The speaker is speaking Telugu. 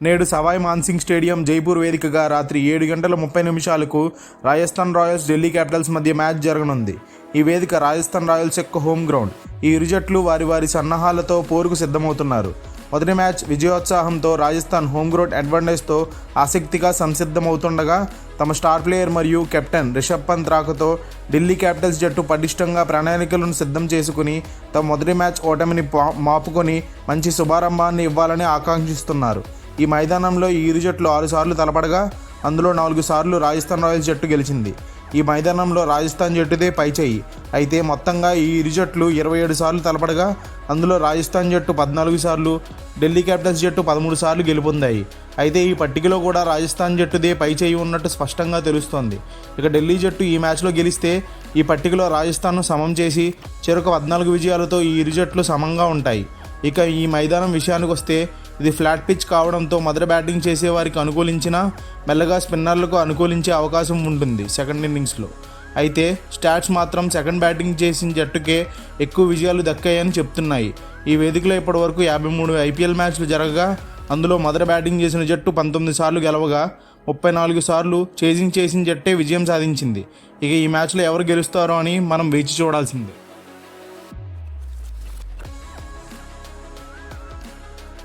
నేడు సవాయ్ మాన్సింగ్ స్టేడియం జైపూర్ వేదికగా రాత్రి 7:30 రాజస్థాన్ రాయల్స్ ఢిల్లీ క్యాపిటల్స్ మధ్య మ్యాచ్ జరగనుంది. ఈ వేదిక రాజస్థాన్ రాయల్స్ యొక్క హోమ్ గ్రౌండ్. ఈ ఇరు జట్లు వారి వారి సన్నాహాలతో పోరుకు సిద్ధమవుతున్నారు. మొదటి మ్యాచ్ విజయోత్సాహంతో రాజస్థాన్ హోమ్ గ్రౌండ్ అడ్వాంటేజ్తో ఆసక్తిగా సంసిద్ధమవుతుండగా తమ స్టార్ ప్లేయర్ మరియు కెప్టెన్ రిషబ్ పంత్ రాకతో ఢిల్లీ క్యాపిటల్స్ జట్టు పటిష్టంగా ప్రణాళికలను సిద్ధం చేసుకుని తమ మొదటి మ్యాచ్ ఓటమిని మాపుకొని మంచి శుభారంభాన్ని ఇవ్వాలని ఆకాంక్షిస్తున్నారు. ఈ మైదానంలో ఈ ఇరు జట్లు 6 సార్లు తలపడగా అందులో 4 సార్లు రాజస్థాన్ రాయల్స్ జట్టు గెలిచింది. ఈ మైదానంలో రాజస్థాన్ జట్టుదే పైచేయి. అయితే మొత్తంగా ఈ ఇరు జట్లు 27 సార్లు తలపడగా అందులో రాజస్థాన్ జట్టు 14 సార్లు, ఢిల్లీ క్యాపిటల్స్ జట్టు 13 సార్లు గెలుపొందాయి. అయితే ఈ పట్టికలో కూడా రాజస్థాన్ జట్టుదే పైచేయి ఉన్నట్టు స్పష్టంగా తెలుస్తోంది. ఇక ఢిల్లీ జట్టు ఈ మ్యాచ్లో గెలిస్తే ఈ పట్టికలో రాజస్థాన్ను సమం చేసి చెరొక 14 విజయాలతో ఈ ఇరు జట్లు సమంగా ఉంటాయి. ఇక ఈ మైదానం విషయానికి వస్తే ఇది ఫ్లాట్ పిచ్ కావడంతో మొదట బ్యాటింగ్ చేసే వారికి అనుకూలించినా మెల్లగా స్పిన్నర్లకు అనుకూలించే అవకాశం ఉంటుంది సెకండ్ ఇన్నింగ్స్లో. అయితే స్టాట్స్ మాత్రం సెకండ్ బ్యాటింగ్ చేసిన జట్టుకే ఎక్కువ విజయాలు దక్కాయని చెప్తున్నాయి. ఈ వేదికలో ఇప్పటివరకు 53 IPL మ్యాచ్లు జరగగా అందులో మొదట బ్యాటింగ్ చేసిన జట్టు 19 సార్లు గెలవగా 34 సార్లు చేసిన జట్టే విజయం సాధించింది. ఇక ఈ మ్యాచ్లో ఎవరు గెలుస్తారో అని మనం వేచి చూడాల్సిందే.